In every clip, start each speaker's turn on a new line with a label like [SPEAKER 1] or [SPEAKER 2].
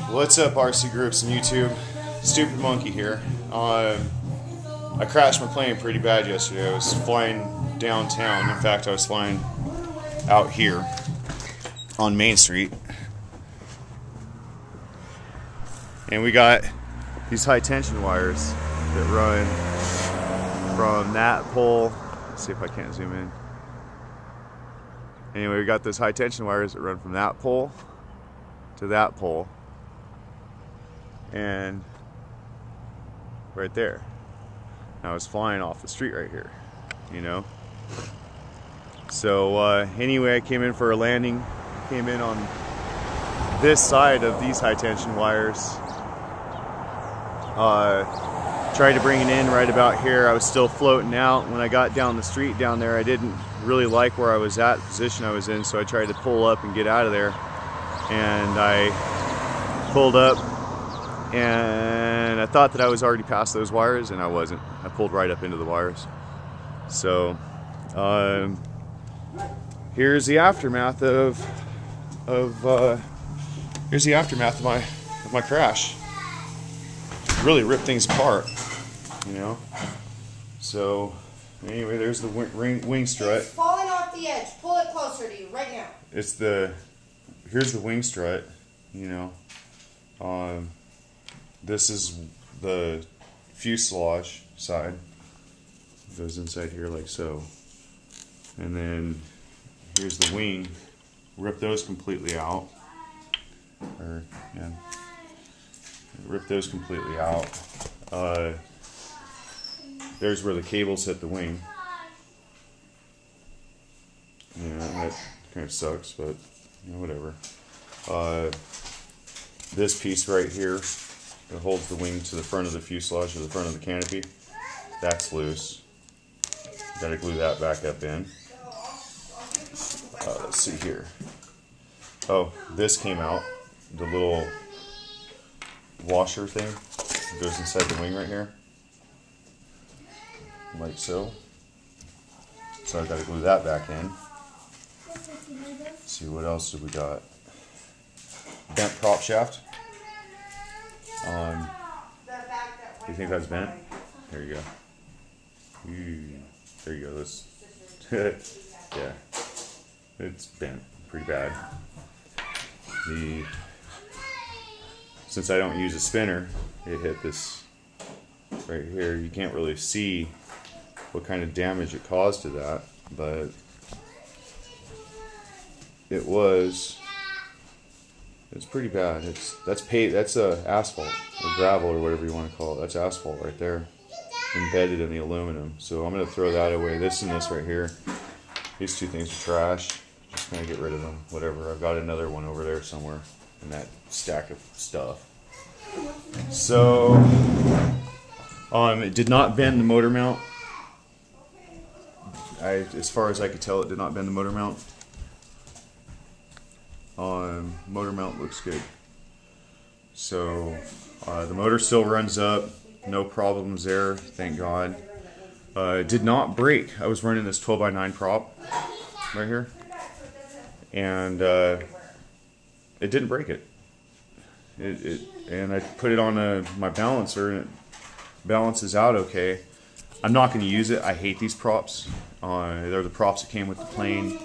[SPEAKER 1] What's up, RC groups and YouTube? Stupid Monkey here. I crashed my plane pretty bad yesterday. I was flying downtown. In fact, I was flying out here on Main Street. And we got these high tension wires that run from that pole. Let's see if I can't zoom in. Anyway, we got those high tension wires that run from that pole to that pole. And right there. I was flying off the street right here, you know. So anyway, I came in for a landing. Came in on this side of these high tension wires. Tried to bring it in right about here. I was still floating out. When I got down the street down there, I didn't really like where I was at, the position I was in, so I tried to pull up and get out of there. And I pulled up, and I thought that I was already past those wires, and I wasn't. I pulled right up into the wires. So here's the aftermath of my crash. Really ripped things apart, you know. So anyway, there's the wing strut.
[SPEAKER 2] It's falling off the edge. Pull it closer to you right now.
[SPEAKER 1] Here's the wing strut, you know. This is the fuselage side. It goes inside here like so. And then here's the wing. Rip those completely out. Rip those completely out. There's where the cables hit the wing. Yeah, that kind of sucks, but you know, whatever. This piece right here that holds the wing to the front of the fuselage or the front of the canopy, that's loose. Got to glue that back up in. Let's see here. Oh, this came out. The little washer thing that goes inside the wing right here, like so. So I've got to glue that back in. Let's see, what else do we got? Bent prop shaft. You think that's bent? There you go. There you go. This, yeah, it's bent pretty bad. Since I don't use a spinner, it hit this right here. You can't really see what kind of damage it caused to that, but it's pretty bad. That's asphalt or gravel or whatever you want to call it. That's asphalt right there, embedded in the aluminum. So I'm gonna throw that away. This and this right here. These two things are trash. Just gonna get rid of them. Whatever. I've got another one over there somewhere in that stack of stuff. So it did not bend the motor mount. As far as I could tell, it did not bend the motor mount. Motor mount looks good. So the motor still runs up, no problems there, thank God. It did not break. I was running this 12x9 prop right here, and it didn't break it. And I put it on my balancer, and it balances out okay. I'm not going to use it. I hate these props. They're the props that came with the plane.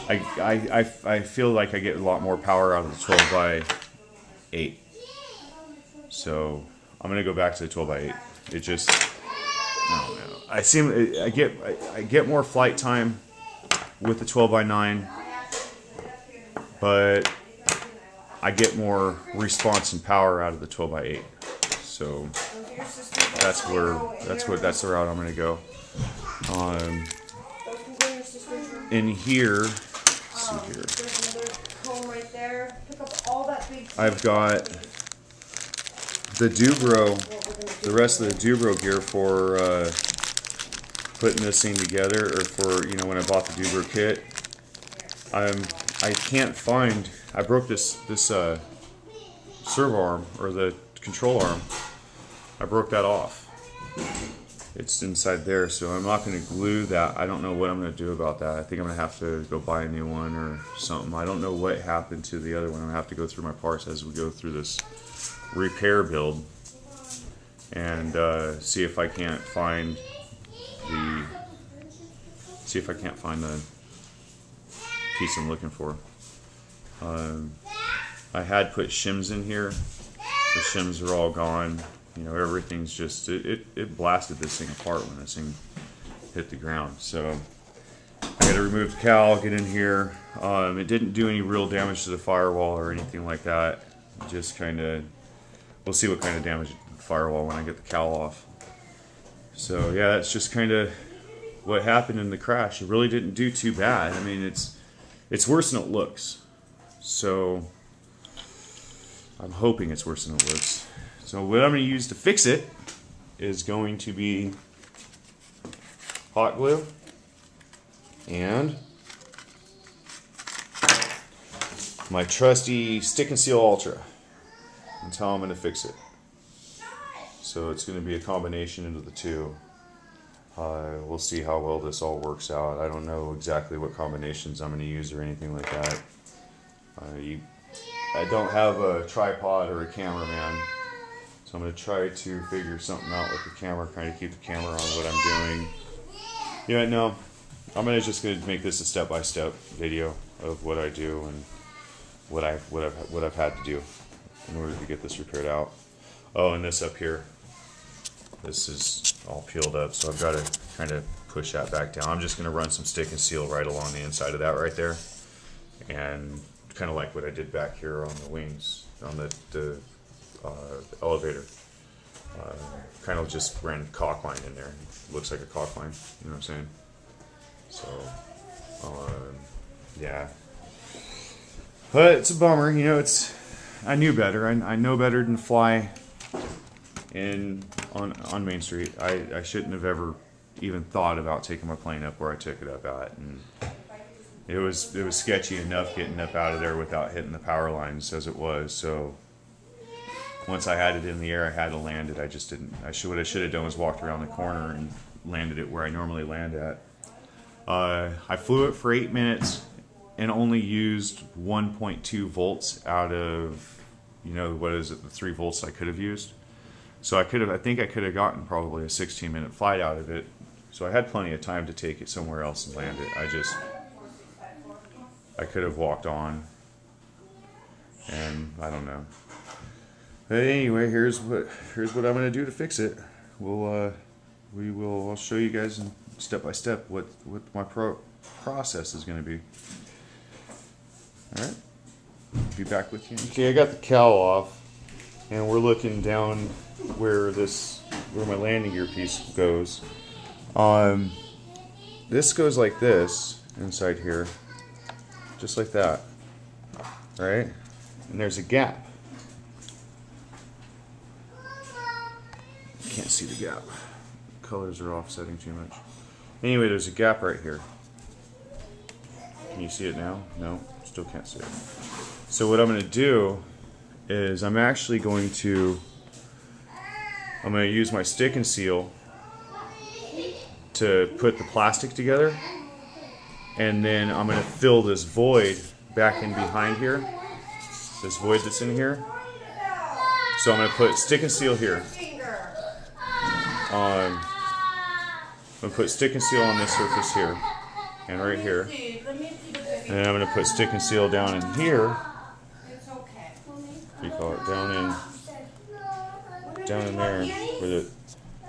[SPEAKER 1] I feel like I get a lot more power out of the 12x8. So I'm going to go back to the 12x8. It just, I don't know. I get more flight time with the 12x9, but I get more response and power out of the 12x8. So that's the route I'm going to go. In here, let's see here. I've got the the rest of the Dubro gear for putting this thing together, or for, you know, when I bought the Dubro kit. I can't find. I broke this servo arm, or the control arm. I broke that off. it's inside there, so I'm not going to glue that. I don't know what I'm going to do about that. I think I'm going to have to go buy a new one or something. I don't know what happened to the other one. I'm going to have to go through my parts as we go through this repair build and see if I can't find the piece I'm looking for. I had put shims in here. The shims are all gone. You know, everything's just, it blasted this thing apart when this thing hit the ground. So I got to remove the cowl, get in here. It didn't do any real damage to the firewall or anything like that. Just kind of, we'll see what kind of damage to the firewall when I get the cowl off. So yeah, that's just kind of what happened in the crash. It really didn't do too bad. I mean, it's worse than it looks. So I'm hoping it's worse than it looks. So what I'm going to use to fix it is going to be hot glue and my trusty Stick and Seal Ultra. That's how I'm going to fix it. So it's going to be a combination of the two. We'll see how well this all works out. I don't know exactly what combinations I'm going to use or anything like that. I don't have a tripod or a cameraman. So I'm going to try to figure something out with the camera, kind of keep the camera on what I'm doing. Yeah, no, I'm just going to make this a step-by-step video of what I do and what I've had to do in order to get this repaired out. Oh, and this up here, this is all peeled up, so I've got to kind of push that back down. I'm just going to run some Stick and Seal right along the inside of that right there, and kind of like what I did back here on the wings, on the elevator. Kind of just ran a caulk line in there. Looks like a caulk line, you know what I'm saying? So, yeah. But it's a bummer, you know. I knew better. I know better than fly on Main Street. I shouldn't have ever even thought about taking my plane up where I took it up at, and it was sketchy enough getting up out of there without hitting the power lines as it was. So once I had it in the air, I had to land it. I just didn't. What I should have done was walked around the corner and landed it where I normally land at. I flew it for 8 minutes and only used 1.2 volts out of, you know, what is it, the 3 volts I could have used. So I think I could have gotten probably a 16-minute flight out of it. So I had plenty of time to take it somewhere else and land it. I could have walked on, and I don't know. But anyway, here's what I'm going to do to fix it. I'll show you guys in step by step what my process is going to be. All right, be back with you. Okay, I got the cowl off, and we're looking down where my landing gear piece goes. This goes like this inside here, just like that, right? And there's a gap. Can't see the gap. Colors are offsetting too much. Anyway, there's a gap right here. Can you see it now? No, still can't see it. So what I'm going to do is I'm going to use my Stick and Seal to put the plastic together, and then I'm going to fill this void back in behind here, this void that's in here. So I'm going to put Stick and Seal here. I'm going to put Stick and Seal on this surface here and right here, and then I'm going to put Stick and Seal down in here. What do you call it? Down in there, with it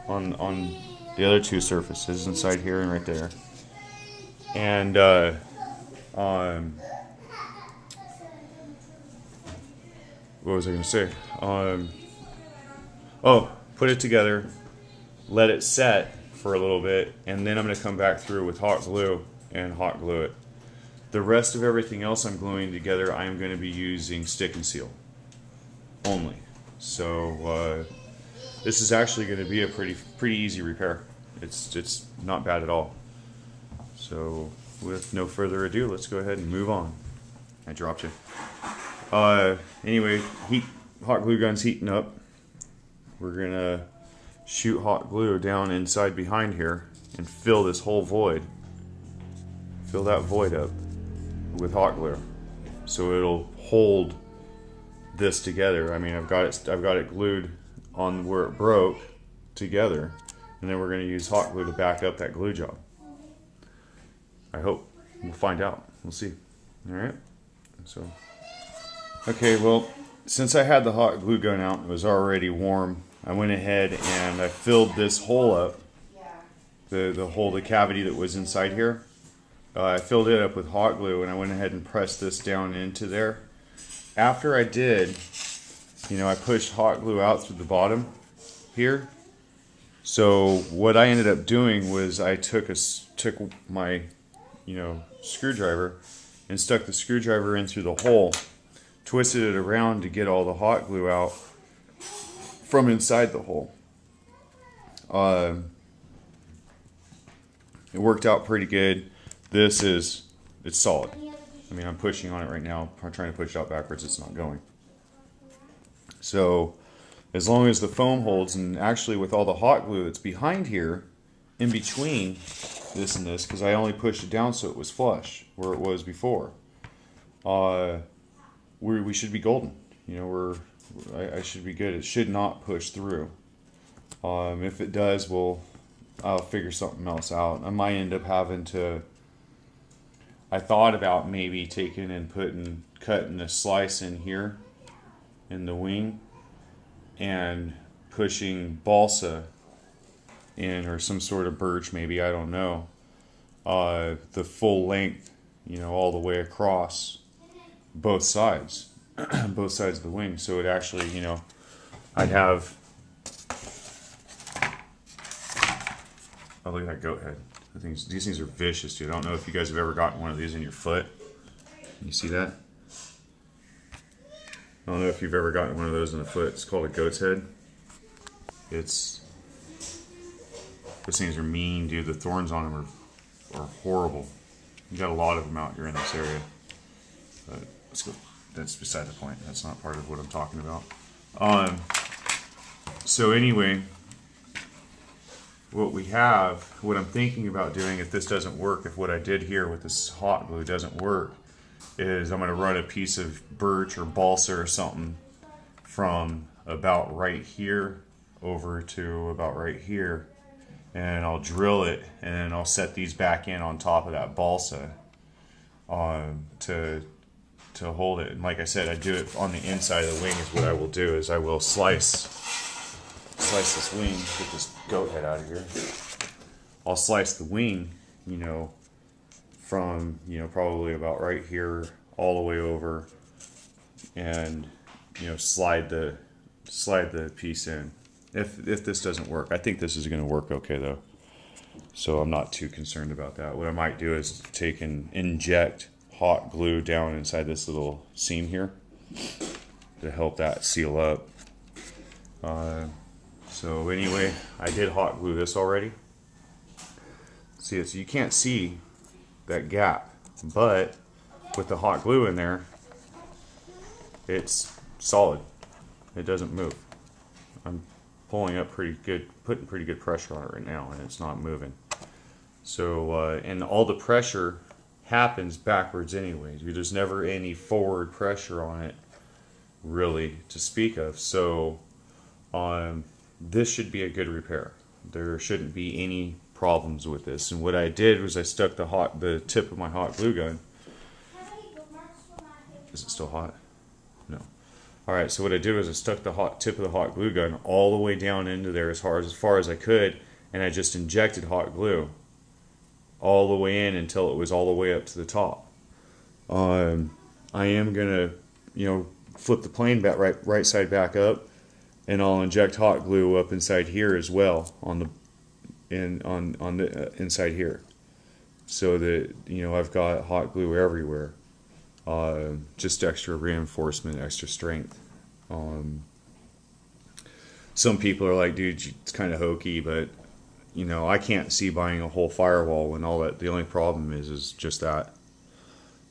[SPEAKER 1] on the other two surfaces inside here and right there. And what was I going to say? Oh, put it together, let it set for a little bit, and then I'm going to come back through with hot glue and hot glue it. The rest of everything else I'm gluing together, I am going to be using Stick and Seal only. So this is actually going to be a pretty easy repair. It's not bad at all. So with no further ado, let's go ahead and move on. I dropped you. Anyway, hot glue gun's heating up. We're gonna shoot hot glue down inside behind here and fill this whole void. Fill that void up with hot glue, so it'll hold this together. I mean, I've got it glued on where it broke together, and then we're going to use hot glue to back up that glue job. I hope. We'll find out. We'll see. All right. So, okay. Well, since I had the hot glue gun out, it was already warm. I went ahead and I filled this hole up, the cavity that was inside here. I filled it up with hot glue, and I went ahead and pressed this down into there. After I did, I pushed hot glue out through the bottom here. So what I ended up doing was I took my screwdriver and stuck the screwdriver in through the hole, twisted it around to get all the hot glue out from inside the hole. It worked out pretty good. It's solid. I mean, I'm pushing on it right now. I'm trying to push it out backwards. It's not going. So as long as the foam holds, and actually with all the hot glue that's behind here, in between this and this, because I only pushed it down so it was flush where it was before, we should be golden. I should be good. It should not push through. If it does, I'll figure something else out. I might end up having to. I thought about maybe taking and cutting a slice in here in the wing and pushing balsa in, or some sort of birch, maybe, I don't know, the full length, all the way across both sides, both sides of the wing. So it actually, I'd have. Oh, look at that goat head. These things are vicious, dude. I don't know if you guys have ever gotten one of these in your foot. You see that? I don't know if you've ever gotten one of those in the foot. It's called a goat's head. Those things are mean, dude. The thorns on them are horrible. You got a lot of them out here in this area. But let's go. That's beside the point. That's not part of what I'm talking about. So anyway, what I'm thinking about doing, if this doesn't work, if what I did here with this hot glue doesn't work, is I'm going to run a piece of birch or balsa or something from about right here over to about right here, and I'll drill it, and I'll set these back in on top of that balsa to hold it. And like I said, I do it on the inside of the wing. Is what I will do is I will slice this wing. Get this goat head out of here. I'll slice the wing, from probably about right here all the way over, and slide the piece in. If this doesn't work, I think this is going to work okay though, so I'm not too concerned about that. What I might do is take and inject hot glue down inside this little seam here to help that seal up. So anyway, I did hot glue this already. See it, so you can't see that gap, but with the hot glue in there, it's solid. It doesn't move. I'm pulling up pretty good, putting pretty good pressure on it right now, and it's not moving. So, and all the pressure happens backwards anyway. There's never any forward pressure on it, really, to speak of. So, this should be a good repair. There shouldn't be any problems with this. And what I did was I stuck the tip of my hot glue gun. Is it still hot? No. Alright, so what I did was I stuck the tip of the hot glue gun all the way down into there as far as I could, and I just injected hot glue all the way in until it was all the way up to the top. I am gonna, flip the plane back right side back up, and I'll inject hot glue up inside here as well on the inside here, so that I've got hot glue everywhere. Just extra reinforcement, extra strength. Some people are like, dude, it's kind of hokey, but I can't see buying a whole firewall when all that. The only problem is just that.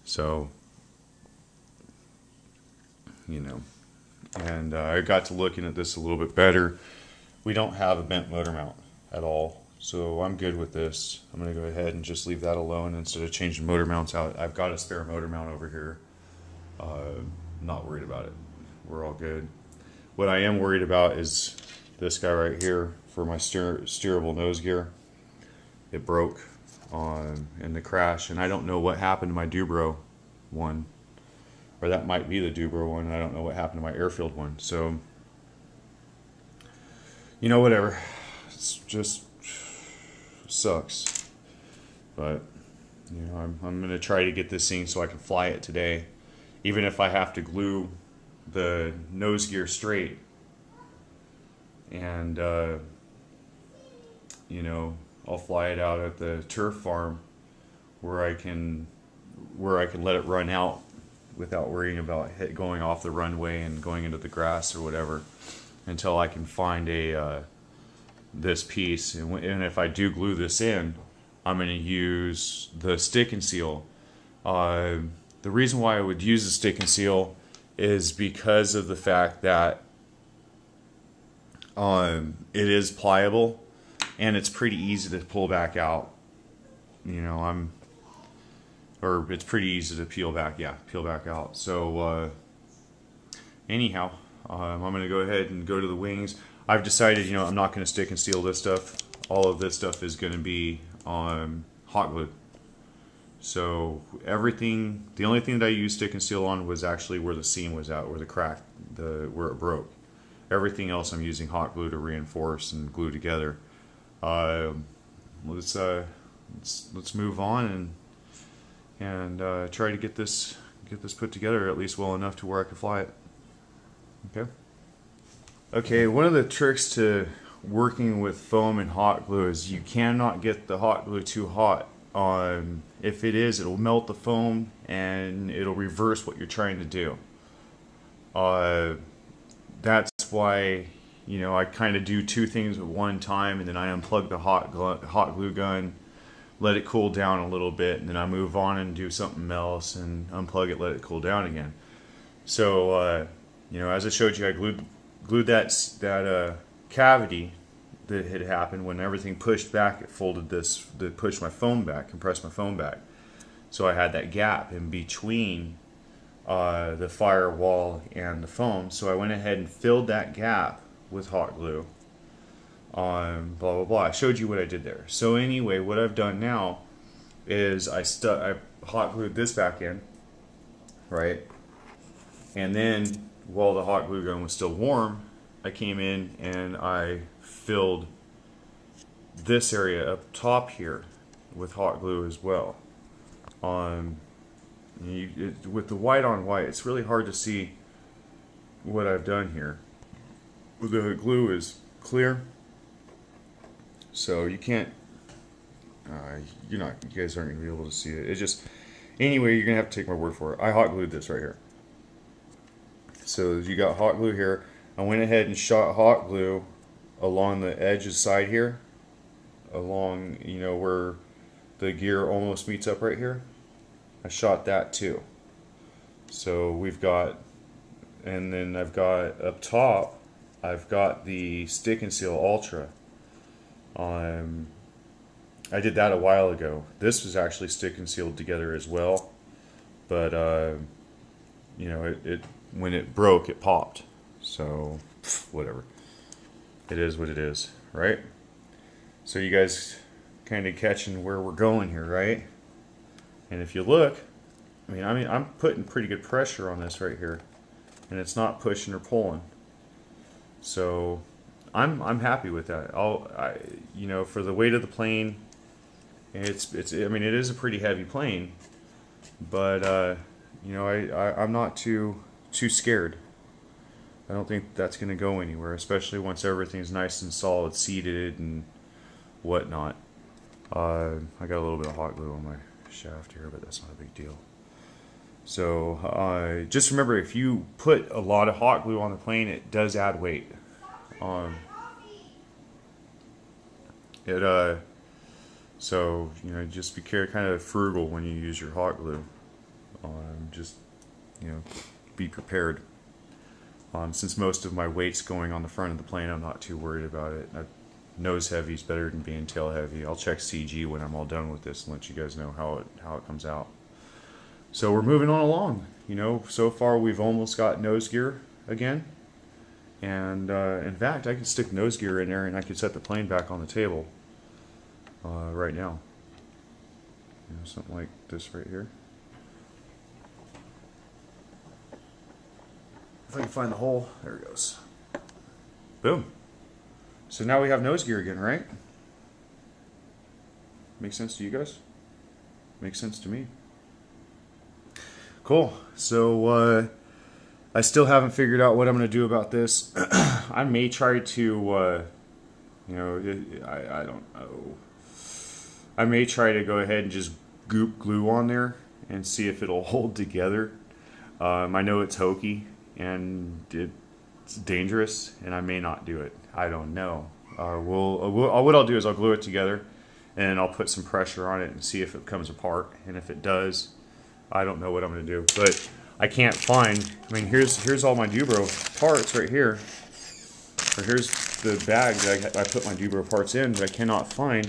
[SPEAKER 1] So, and I got to looking at this a little bit better. we don't have a bent motor mount at all. So I'm good with this. I'm going to go ahead and just leave that alone instead of changing motor mounts out. I've got a spare motor mount over here. Not worried about it. We're all good. What I am worried about is this guy right here for my steerable nose gear. It broke in the crash, and I don't know what happened to my Dubro one. Or that might be the Dubro one. I don't know what happened to my Airfield one. So, you know, whatever. It's just sucks. But, you know, I'm going to try to get this thing so I can fly it today. Even if I have to glue the nose gear straight. And, you know, I'll fly it out at the turf farm where I can let it run out without worrying about going off the runway and going into the grass or whatever until I can find this piece. And if I do glue this in, I'm going to use the stick and seal. The reason why I would use the stick and seal is because of the fact that it is pliable and it's pretty easy to pull back out. You know, it's pretty easy to peel back out. So anyhow, I'm going to go ahead and go to the wings. I've decided, you know, I'm not going to stick and seal this stuff. All of this stuff is going to be hot glue. So everything, the only thing that I used stick and seal on was actually where the seam was at, where the crack, where it broke. Everything else I'm using hot glue to reinforce and glue together. Let's move on and try to get this put together at least well enough to where I can fly it. Okay. Okay. One of the tricks to working with foam and hot glue is you cannot get the hot glue too hot. If it is, it'll melt the foam and it'll reverse what you're trying to do. That's why, you know, I kind of do two things at one time, and then I unplug the hot glue gun, let it cool down a little bit, and then I move on and do something else and unplug it, let it cool down again. So, you know, as I showed you, I glued that cavity that had happened when everything pushed back. It folded this, that pushed my foam back, compressed my foam back. So I had that gap in between the firewall and the foam. So I went ahead and filled that gap with hot glue. Blah blah blah. I showed you what I did there. So anyway, what I've done now is I hot glued this back in, right? And then while the hot glue gun was still warm, I came in and I filled this area up top here with hot glue as well. With the white on white, it's really hard to see what I've done here. The glue is clear, so you can't. You guys aren't gonna be able to see it. It just, anyway, you're gonna have to take my word for it. I hot glued this right here. So you got hot glue here. I went ahead and shot hot glue along the edges side here, along, you know, where the gear almost meets up right here. I shot that too. So we've got, and then I've got up top, I've got the stick and seal Ultra. I did that a while ago. This was actually stick and sealed together as well, but you know, when it broke, it popped. So whatever. It is what it is, right? So you guys kind of catching where we're going here, right? And if you look, I mean, I'm putting pretty good pressure on this right here, and it's not pushing or pulling. So I'm happy with that. You know, for the weight of the plane, I mean, it is a pretty heavy plane, but you know, I'm not too scared. I don't think that's going to go anywhere, especially once everything's nice and solid, seated and whatnot. I got a little bit of hot glue on my shaft here, but that's not a big deal. So just remember, if you put a lot of hot glue on the plane, it does add weight. So you know, just be kind of frugal when you use your hot glue. Just, you know, be prepared. Since most of my weight's going on the front of the plane, I'm not too worried about it. Nose heavy is better than being tail heavy. I'll check CG when I'm all done with this and let you guys know how it comes out. So we're moving on along. You know, so far we've almost got nose gear again. And in fact, I could stick nose gear in there and I could set the plane back on the table right now. You know, something like this right here. If I can find the hole, there it goes. Boom. So now we have nose gear again, right? Makes sense to you guys? Makes sense to me. Cool. So I still haven't figured out what I'm going to do about this. I may try to, you know, I don't know. I may try to go ahead and just goop glue on there and see if it'll hold together. I know it's hokey and it's dangerous, and I may not do it. I don't know. What I'll do is I'll glue it together, and I'll put some pressure on it and see if it comes apart. And if it does, I don't know what I'm going to do. But I can't find. I mean, here's all my Dubro parts right here. Or here's the bag that I put my Dubro parts in, but I cannot find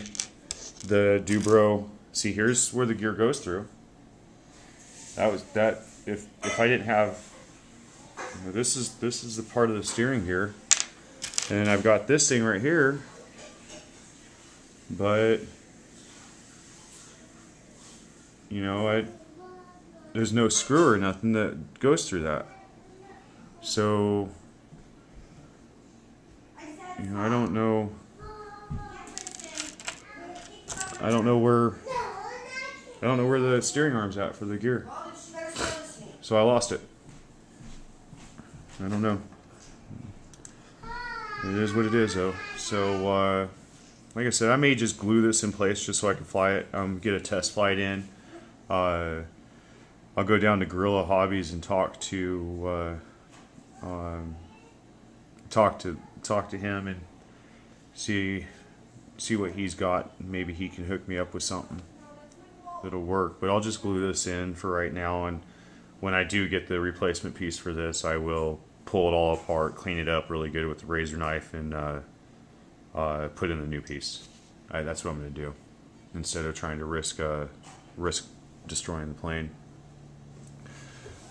[SPEAKER 1] the Dubro. See, here's where the gear goes through. If I didn't have, you know, this is the part of the steering gear, and I've got this thing right here, but you know, there's no screw or nothing that goes through that. So, you know, I don't know where the steering arm's at for the gear. So I lost it. I don't know. It is what it is, though. So, like I said, I may just glue this in place just so I can fly it. Get a test flight in. I'll go down to Gorilla Hobbies and talk to him and see what he's got. Maybe he can hook me up with something that'll work. But I'll just glue this in for right now, and when I do get the replacement piece for this, I will pull it all apart, clean it up really good with the razor knife, and put in the new piece. That's what I'm going to do, instead of trying to risk destroying the plane.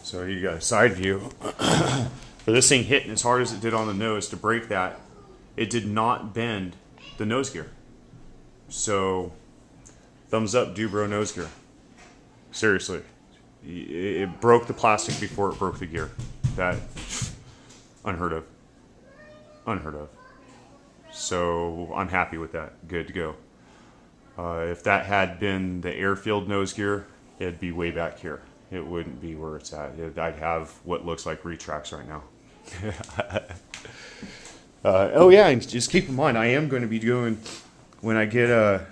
[SPEAKER 1] So you got a side view. For this thing hitting as hard as it did on the nose to break that, it did not bend the nose gear. So thumbs up, Dubro nose gear. Seriously. It broke the plastic before it broke the gear. That, unheard of. Unheard of. So I'm happy with that. Good to go. If that had been the Airfield nose gear, it'd be way back here. It wouldn't be where it's at. I'd have what looks like retracts right now. Oh yeah, and just keep in mind, I am going to be doing, when I get the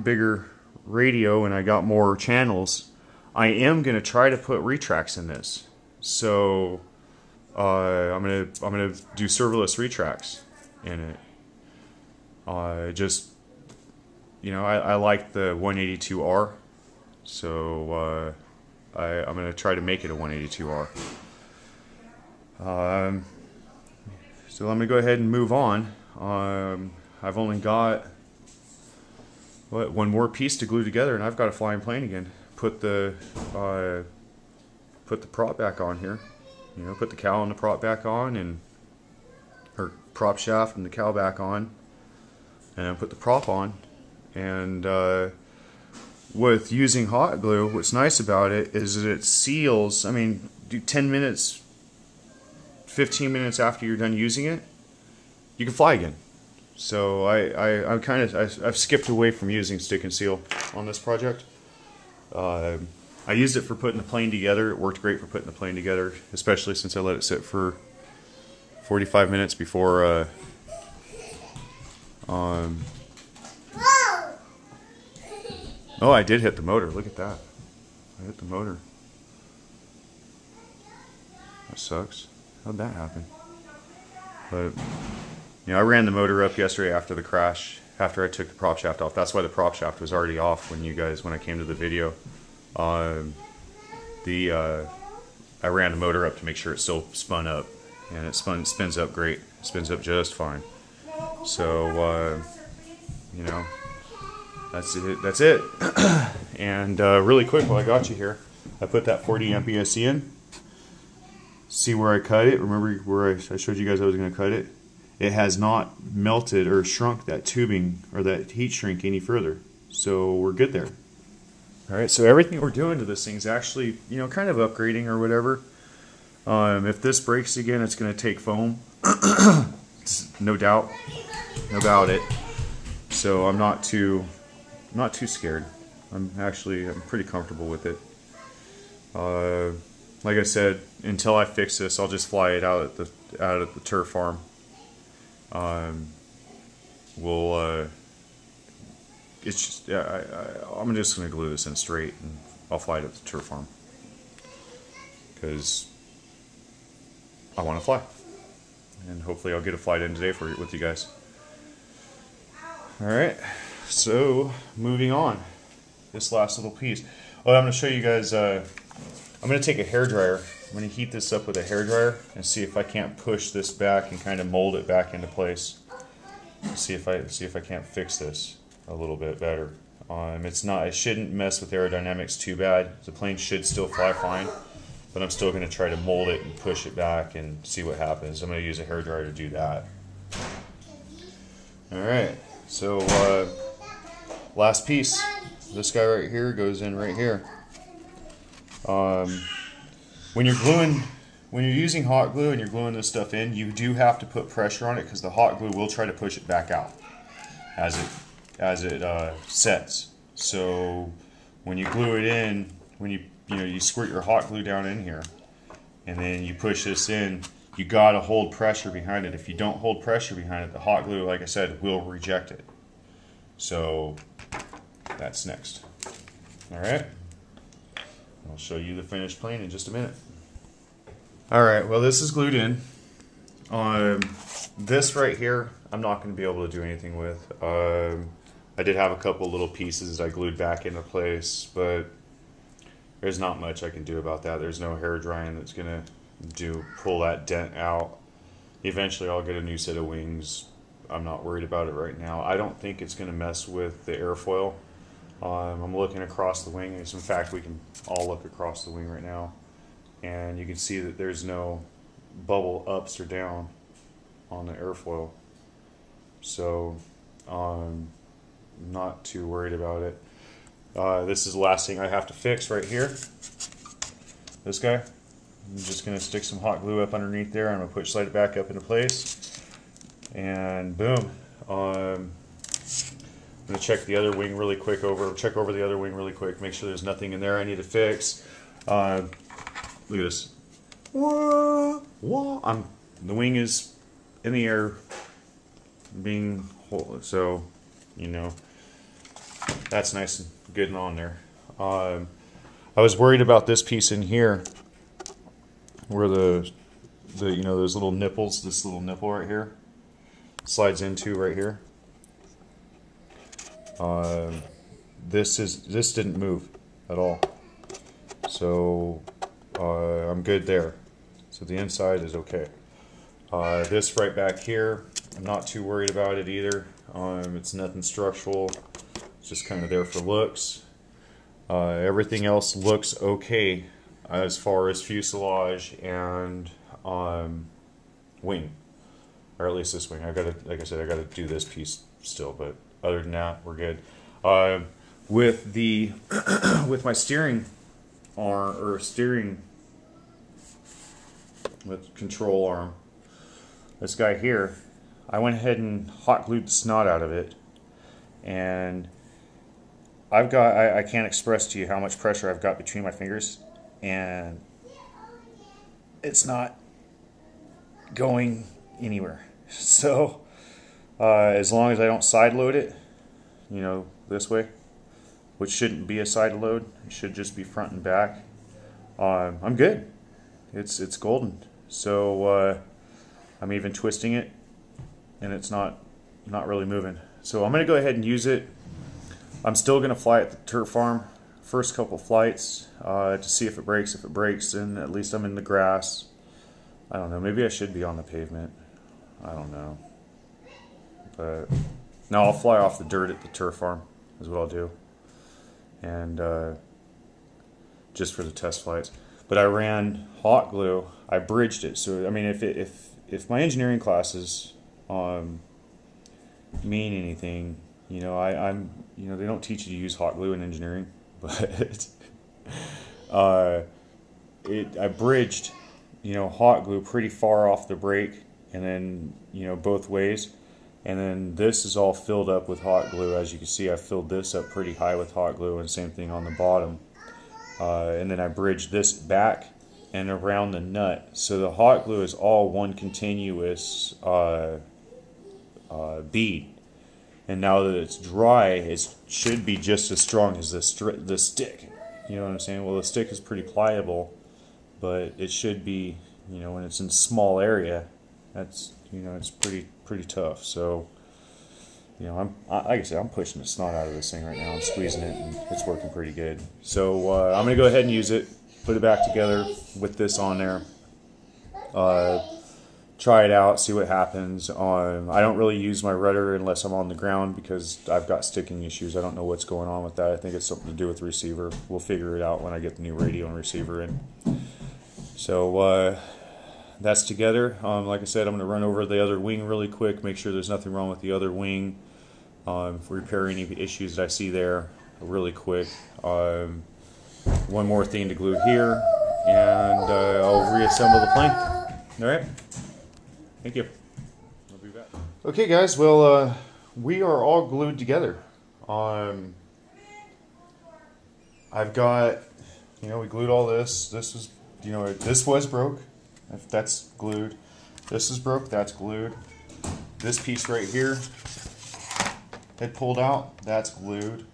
[SPEAKER 1] bigger radio and I got more channels, I am going to try to put retracts in this. So I'm gonna do serverless retracts in it. Just, you know, I like the 182R, so I'm gonna try to make it a 182R. So let me go ahead and move on. I've only got one more piece to glue together, and I've got a flying plane again. Put the prop back on here. You know, put the cowl and the prop back on, and or prop shaft and the cowl back on, and then put the prop on. And with using hot glue, what's nice about it is that it seals. I mean, do 10 minutes, 15 minutes after you're done using it, you can fly again. So I've skipped away from using stick and seal on this project. I used it for putting the plane together. It worked great for putting the plane together, especially since I let it sit for 45 minutes before oh, I did hit the motor. Look at that. I hit the motor. That sucks. How'd that happen? But, you know, I ran the motor up yesterday after the crash, after I took the prop shaft off. That's why the prop shaft was already off when I came to the video. I ran the motor up to make sure it still spun up, and it spins up great. It spins up just fine. So you know, that's it. That's it. And really quick, while I got you here, I put that 40 amp ESC in. See where I cut it? Remember where I showed you guys I was going to cut it? It has not melted or shrunk that tubing or that heat shrink any further. So we're good there. Alright, so everything we're doing to this thing is actually, you know, kind of upgrading or whatever. If this breaks again, it's going to take foam. No doubt about it. So I'm not too scared. I'm pretty comfortable with it. Like I said, until I fix this, I'll just fly it out at the turf farm. It's just I'm just gonna glue this in straight, and I'll fly it at the turf farm because I want to fly, and hopefully I'll get a flight in today with you guys. All right, so moving on. This last little piece. Oh, I'm going to show you guys. I'm going to take a hairdryer. I'm going to heat this up with a hairdryer and see if I can't push this back and kind of mold it back into place. See if I can't fix this a little bit better. It shouldn't mess with aerodynamics too bad. The plane should still fly fine, but I'm still going to try to mold it and push it back and see what happens. I'm going to use a hairdryer to do that. All right. So last piece. This guy right here goes in right here. When you're using hot glue and you're gluing this stuff in, you do have to put pressure on it because the hot glue will try to push it back out as it sets. So when you glue it in, when you squirt your hot glue down in here, and then you push this in, you gotta hold pressure behind it. If you don't hold pressure behind it, the hot glue, like I said, will reject it. So that's next. Alright, I'll show you the finished plane in just a minute. Alright, well, this is glued in. This right here, I'm not going to be able to do anything with. I did have a couple little pieces I glued back into place, but there's not much I can do about that. There's no hair drying that's going to pull that dent out. Eventually I'll get a new set of wings. I'm not worried about it right now. I don't think it's going to mess with the airfoil. I'm looking across the wing. In fact, we can all look across the wing right now, and you can see that there's no bubble ups or down on the airfoil. So I'm not too worried about it. This is the last thing I have to fix right here. This guy. I'm just going to stick some hot glue up underneath there. I'm going to slide it back up into place, and boom. I'm going to check the other wing really quick check over the other wing really quick, make sure there's nothing in there I need to fix. Look at this. Whoa, whoa. The wing is in the air being whole, so you know that's nice and good and on there. I was worried about this piece in here where the those little nipples, this little nipple right here slides into right here. This didn't move at all, so I'm good there. So the inside is okay. This right back here, I'm not too worried about it either. It's nothing structural. It's just kind of there for looks. Everything else looks okay as far as fuselage and wing, or at least this wing. Like I said, I gotta do this piece still, but other than that, we're good. With my steering arm, or with control arm, this guy here, I went ahead and hot glued the snot out of it, and I can't express to you how much pressure I've got between my fingers, and it's not going anywhere. So as long as I don't side load it, you know, this way, which shouldn't be a side load, it should just be front and back, I'm good. It's golden. So I'm even twisting it, and it's not really moving. So I'm gonna go ahead and use it. I'm still gonna fly at the turf farm first couple flights to see if it breaks. If it breaks, then at least I'm in the grass. I don't know, maybe I should be on the pavement. I don't know. But no, I'll fly off the dirt at the turf farm is what I'll do. And just for the test flights. But I ran hot glue. I bridged it. So I mean, if my engineering classes mean anything, you know, I'm you know, they don't teach you to use hot glue in engineering, but I bridged, you know, hot glue pretty far off the brake, and then, you know, both ways. And then this is all filled up with hot glue. As you can see, I filled this up pretty high with hot glue, and same thing on the bottom. And then I bridged this back and around the nut. So the hot glue is all one continuous bead. And now that it's dry, it should be just as strong as the stick. You know what I'm saying? Well, the stick is pretty pliable, but it should be, you know, when it's in a small area, that's, you know, it's pretty tough. So, you know, like I said, I'm pushing the snot out of this thing right now. I'm squeezing it, and it's working pretty good. So I'm going to go ahead and use it, put it back together with this on there, try it out, see what happens. I don't really use my rudder unless I'm on the ground because I've got sticking issues. I don't know what's going on with that. I think it's something to do with the receiver. We'll figure it out when I get the new radio and receiver in. So that's together. Like I said, I'm going to run over the other wing really quick, make sure there's nothing wrong with the other wing, repair any issues that I see there really quick. One more thing to glue here, and I'll reassemble the plane. All right. Thank you. I'll be back. Okay, guys. Well, we are all glued together. I've got, you know, we glued all this. This was, you know, this was broke. That's glued. This is broke. That's glued. This piece right here, it pulled out. That's glued.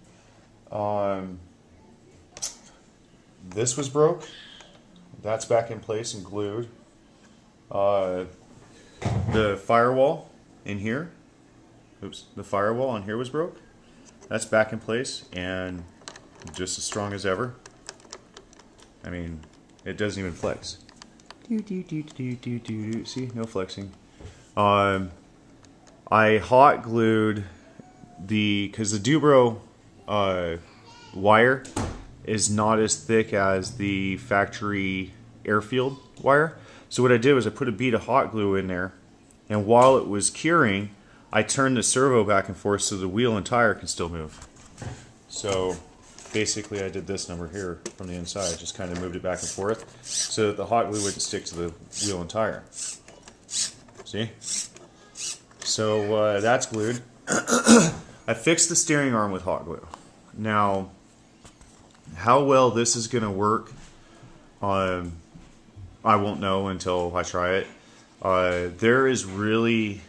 [SPEAKER 1] This was broke. That's back in place and glued. The firewall in here, the firewall on here was broke. That's back in place and just as strong as ever. I mean, it doesn't even flex. See, no flexing. I hot glued because the Dubro wire is not as thick as the factory Airfield wire. So what I did was I put a bead of hot glue in there, and while it was curing, I turned the servo back and forth so the wheel and tire can still move. So basically I did this number here from the inside, just kind of moved it back and forth so that the hot glue wouldn't stick to the wheel and tire. See? So that's glued. I fixed the steering arm with hot glue. Now, how well this is going to work, I won't know until I try it. There is really,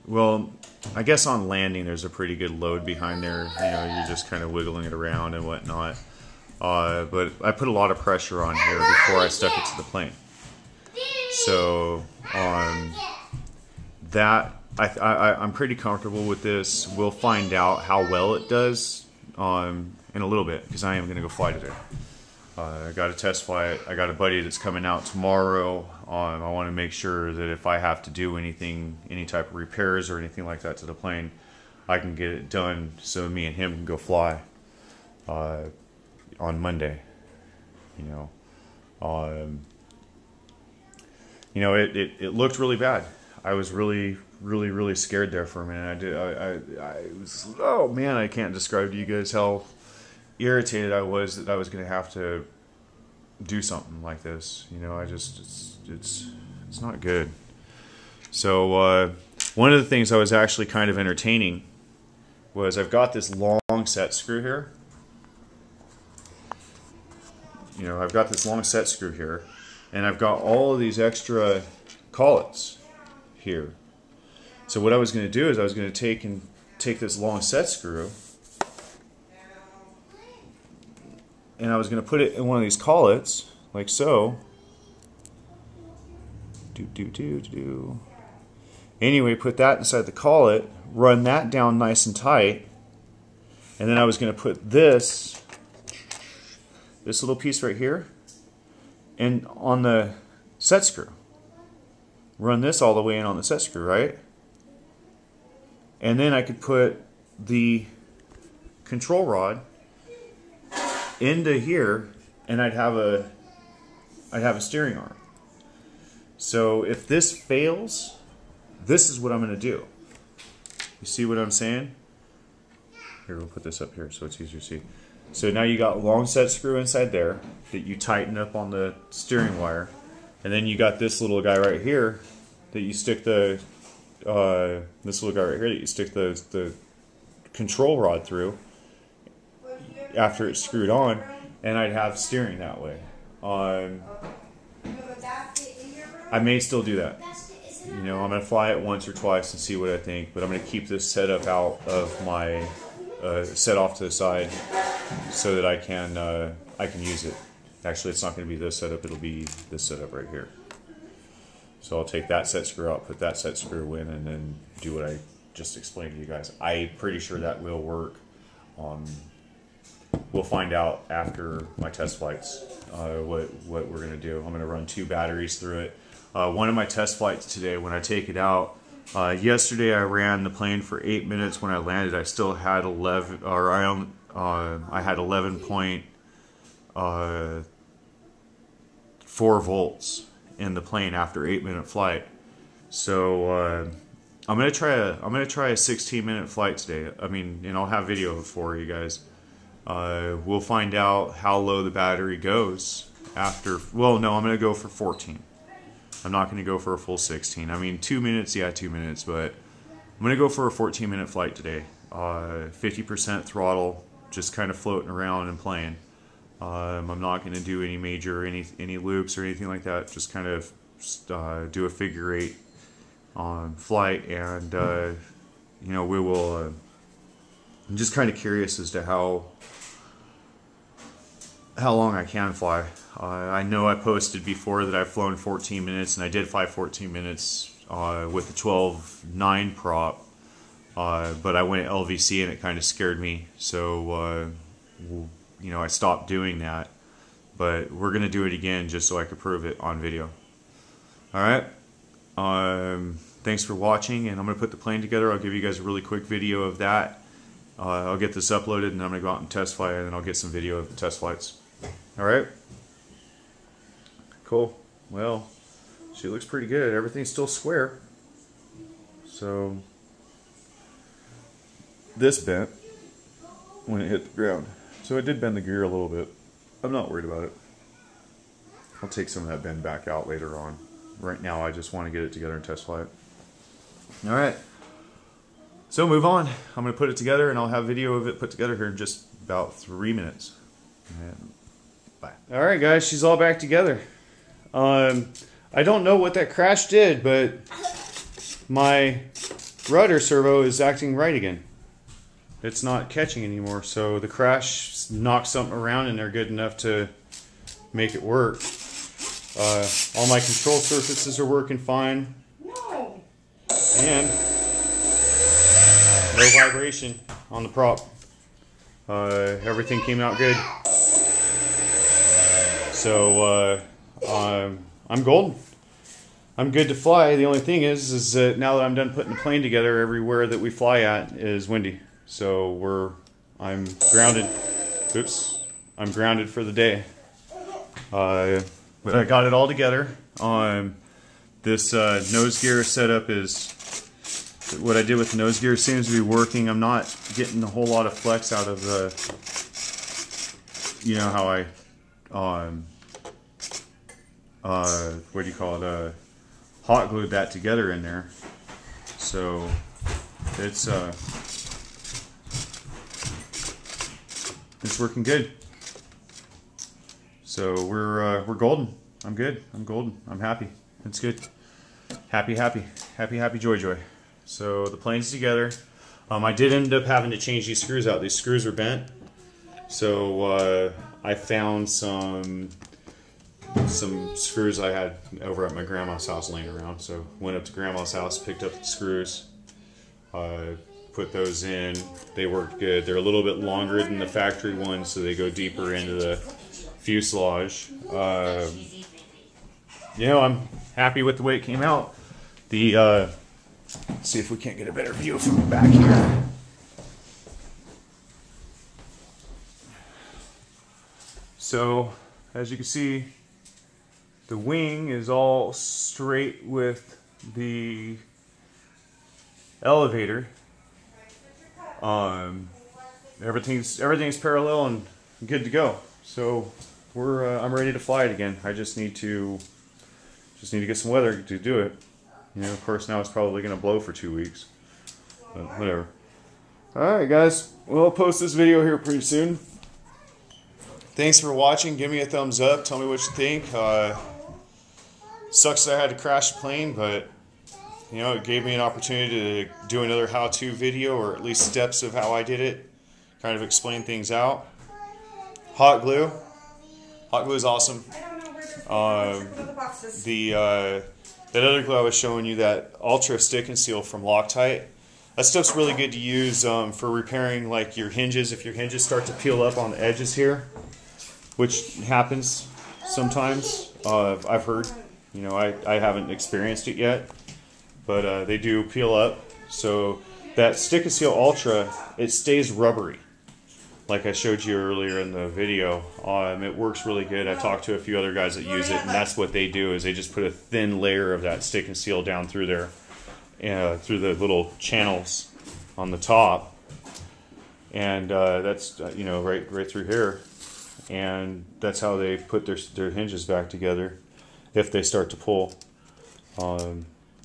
[SPEAKER 1] well, I guess on landing there's a pretty good load behind there. You know, you're just kind of wiggling it around and whatnot. But I put a lot of pressure on here before I stuck it to the plane. So I'm pretty comfortable with this. We'll find out how well it does in a little bit because I am going to go fly today. I got a test flight. I got a buddy that's coming out tomorrow. I want to make sure that if I have to do anything, any type of repairs or anything like that to the plane, I can get it done so me and him can go fly on Monday. You know, it looked really bad. I was really scared there for a minute. I was, oh man, I can't describe to you guys how irritated I was that I was going to have to do something like this. You know, it's not good. So one of the things I was actually kind of entertaining was I've got this long set screw here. You know, I've got this long set screw here, and I've got all of these extra collets here. So what I was going to do is I was going to take this long set screw, and I was going to put it in one of these collets, like so. Anyway, put that inside the collet, run that down nice and tight, and then I was going to put this little piece right here and on the set screw. run this all the way in on the set screw, right? And then I could put the control rod into here, and I'd have a steering arm. So if this fails, this is what I'm going to do. You see what I'm saying? Here, we'll put this up here so it's easier to see. So now you got long set screw inside there that you tighten up on the steering wire, and then you got this little guy right here that you stick the the control rod through after it's screwed on, and I'd have steering that way. I may still do that. You know, I'm going to fly it once or twice and see what I think, but I'm going to keep this setup out of my set off to the side so that I can use it. Actually, it's not going to be this setup, it'll be this setup right here. So I'll take that set screw out, put that set screw in, and then do what I just explained to you guys. I'm pretty sure that will work. We'll find out after my test flights what we're going to do. I'm going to run 2 batteries through it. One of my test flights today, when I take it out, yesterday I ran the plane for 8 minutes. When I landed, I still had 11.4 volts in the plane after 8-minute flight. So I'm gonna try a 16-minute flight today. I mean, and I'll have video for you guys. We'll find out how low the battery goes after. Well, no, I'm gonna go for 14. I'm not gonna go for a full 16. I mean, 2 minutes, yeah, 2 minutes, but I'm gonna go for a 14-minute flight today. 50% throttle, just kind of floating around and playing. I'm not going to do any major, any loops or anything like that. Just kind of do a figure 8 on flight, and you know, we will. I'm just kind of curious as to how long I can fly. I know I posted before that I've flown 14 minutes, and I did fly 14 minutes with the 12.9 prop, but I went LVC and it kind of scared me. So you know, I stopped doing that, but we're going to do it again just so I could prove it on video. Alright, thanks for watching, and I'm going to put the plane together. I'll give you guys a really quick video of that. I'll get this uploaded, and I'm going to go out and test fly, and then I'll get some video of the test flights. Alright, cool. Well, she looks pretty good. Everything's still square. So, this bent when it hit the ground. So it did bend the gear a little bit. I'm not worried about it. I'll take some of that bend back out later on. Right now I just want to get it together and test fly it. Alright. So move on. I'm going to put it together, and I'll have video of it put together here in just about 3 minutes. And bye. Alright guys, she's all back together. I don't know what that crash did, but my rudder servo is acting right again. It's not catching anymore, so the crash knocked something around in there good enough to make it work. All my control surfaces are working fine.
[SPEAKER 2] No.
[SPEAKER 1] And no vibration on the prop. Everything came out good. So I'm golden. I'm good to fly. The only thing is that now that I'm done putting the plane together, everywhere that we fly at is windy. So I'm grounded. Oops, I'm grounded for the day. But I got it all together. This nose gear setup is what I did with the nose gear. Seems to be working. I'm not getting a whole lot of flex out of the. You know how I, what do you call it? Hot glued that together in there. So it's working good. So we're golden. I'm good. I'm golden. I'm happy. It's good. Happy, happy, happy, happy, joy, joy. So the plane's together. I did end up having to change these screws out. These screws are bent. So I found some screws I had over at my grandma's house laying around. So went up to grandma's house, picked up the screws, put those in. They worked good. They're a little bit longer than the factory ones, so they go deeper into the fuselage. You know, I'm happy with the way it came out. Let's see if we can't get a better view from the back here. So, as you can see, the wing is all straight with the elevator. Everything's parallel and good to go. So I'm ready to fly it again. I just need to get some weather to do it. You know, of course now it's probably going to blow for 2 weeks, but whatever. All right, guys, we'll post this video here pretty soon. Thanks for watching. Give me a thumbs up. Tell me what you think. Sucks that I had to crash the plane, but you know, it gave me an opportunity to do another how-to video, or at least steps of how I did it. Kind of explain things out. Hot glue. Hot glue is awesome. That other glue I was showing you, that Ultra Stick and Seal from Loctite, that stuff's really good to use for repairing like your hinges. If your hinges start to peel up on the edges here, which happens sometimes, I've heard. You know, I haven't experienced it yet, but they do peel up. So that Stick and Seal Ultra, it stays rubbery, like I showed you earlier in the video. It works really good. I talked to a few other guys that use it, and that's what they do, is they just put a thin layer of that Stick and Seal down through there, through the little channels on the top, and that's you know, right through here, and that's how they put their hinges back together if they start to pull.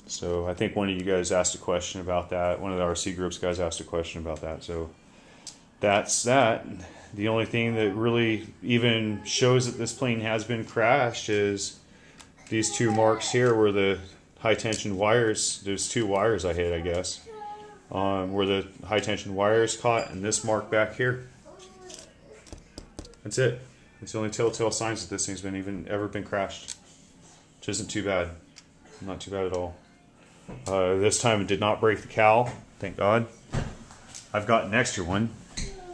[SPEAKER 1] So I think one of you guys asked a question about that. One of the RC Groups guys asked a question about that. So that's that. The only thing that really even shows that this plane has been crashed is these two marks here where the high tension wires, there's 2 wires I hit, I guess, where the high tension wires caught, and this mark back here. That's it. It's the only telltale signs that this thing's ever been crashed, which isn't too bad. Not too bad at all. This time it did not break the cowl, thank God. I've got an extra one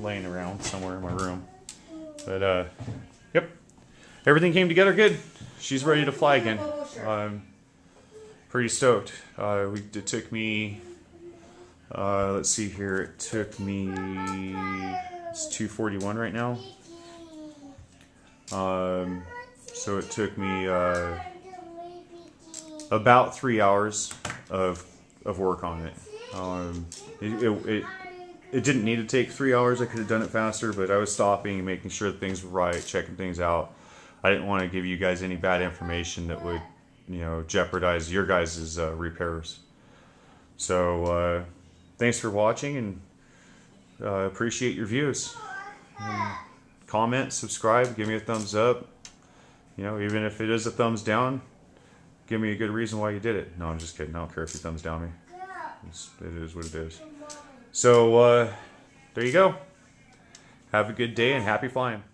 [SPEAKER 1] laying around somewhere in my room. But yep, everything came together good. She's ready to fly again. I'm pretty stoked. It took me, let's see here, it took me, it's 2:41 right now. So it took me about 3 hours of work on it. It didn't need to take 3 hours. I could have done it faster, but I was stopping and making sure that things were right, checking things out. I didn't want to give you guys any bad information that would, you know, jeopardize your guys' repairs. So thanks for watching, and appreciate your views. Comment, subscribe, give me a thumbs up. You know, even if it is a thumbs down, give me a good reason why you did it. No, I'm just kidding. I don't care if you thumbs down me. It is what it is. So, there you go. Have a good day and happy flying.